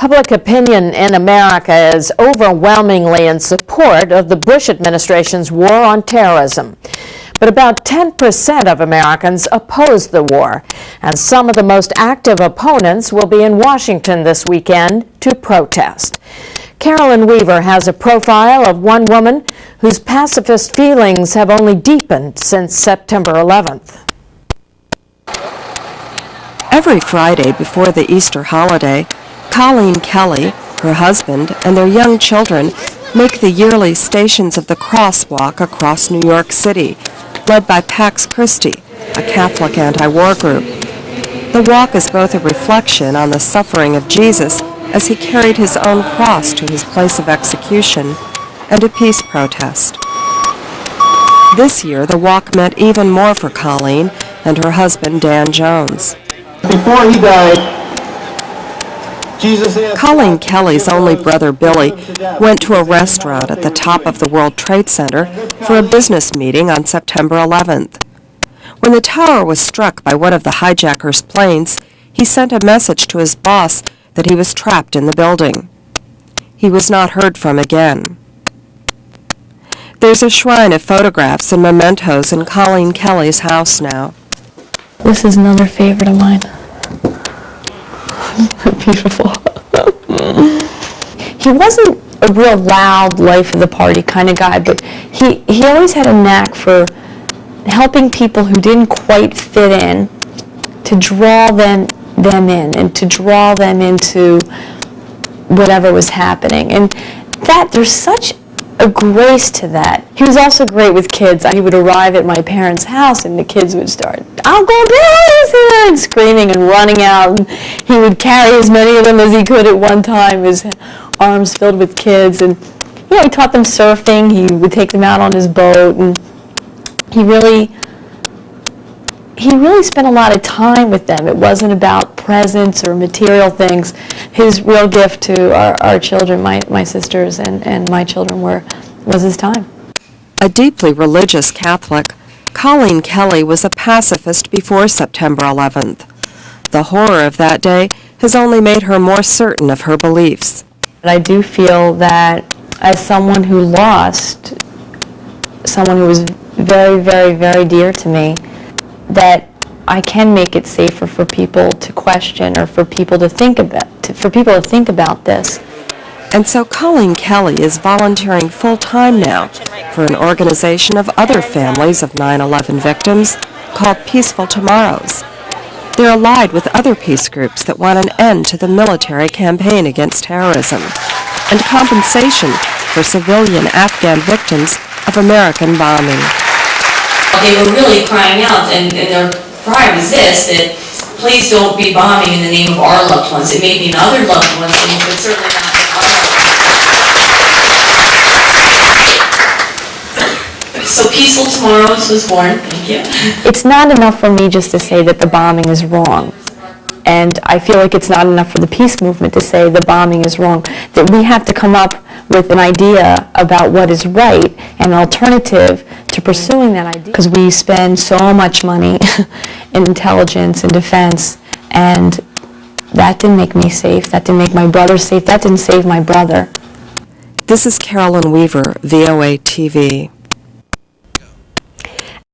Public opinion in America is overwhelmingly in support of the Bush administration's war on terrorism. But about 10% of Americans oppose the war, and some of the most active opponents will be in Washington this weekend to protest. Carolyn Weaver has a profile of one woman whose pacifist feelings have only deepened since September 11th. Every Friday before the Easter holiday, Colleen Kelly, her husband, and their young children make the yearly Stations of the Cross walk across New York City, led by Pax Christi, a Catholic anti-war group. The walk is both a reflection on the suffering of Jesus as he carried his own cross to his place of execution, and a peace protest. This year, the walk meant even more for Colleen and her husband, Dan Jones. Before he died, Colleen Kelly's only brother, Billy, went to a restaurant at the top of the World Trade Center for a business meeting on September 11th. When the tower was struck by one of the hijackers' planes, he sent a message to his boss that he was trapped in the building. He was not heard from again. There's a shrine of photographs and mementos in Colleen Kelly's house now. This is another favorite of mine. Beautiful. He wasn't a real loud, life of the party kind of guy, but he always had a knack for helping people who didn't quite fit in to draw them in and to draw them into whatever was happening. And that there's such a grace to that. He was also great with kids. He would arrive at my parents' house and the kids would start, "Uncle Billy's here!" and screaming and running out. And he would carry as many of them as he could at one time, his arms filled with kids. And he taught them surfing. He would take them out on his boat, and he really spent a lot of time with them. It wasn't about presents or material things. His real gift to our children, my sisters and my children, was his time. A deeply religious Catholic, Colleen Kelly was a pacifist before September 11th. The horror of that day has only made her more certain of her beliefs. I do feel that as someone who lost someone who was very, very, very dear to me, that I can make it safer for people to question or for people to think about this. And so Colleen Kelly is volunteering full-time now for an organization of other families of 9/11 victims called Peaceful Tomorrows. They're allied with other peace groups that want an end to the military campaign against terrorism and compensation for civilian Afghan victims of American bombing. They were really crying out, and their cry was this, that please don't be bombing in the name of our loved ones. It may be in other loved ones, but certainly not our loved ones. So Peaceful Tomorrows was born. Thank you. It's not enough for me just to say that the bombing is wrong. And I feel like it's not enough for the peace movement to say the bombing is wrong. That we have to come up with an idea about what is right, an alternative to pursuing that idea. Because we spend so much money in intelligence and defense, and that didn't make me safe, that didn't make my brother safe, that didn't save my brother. This is Carolyn Weaver, VOA TV.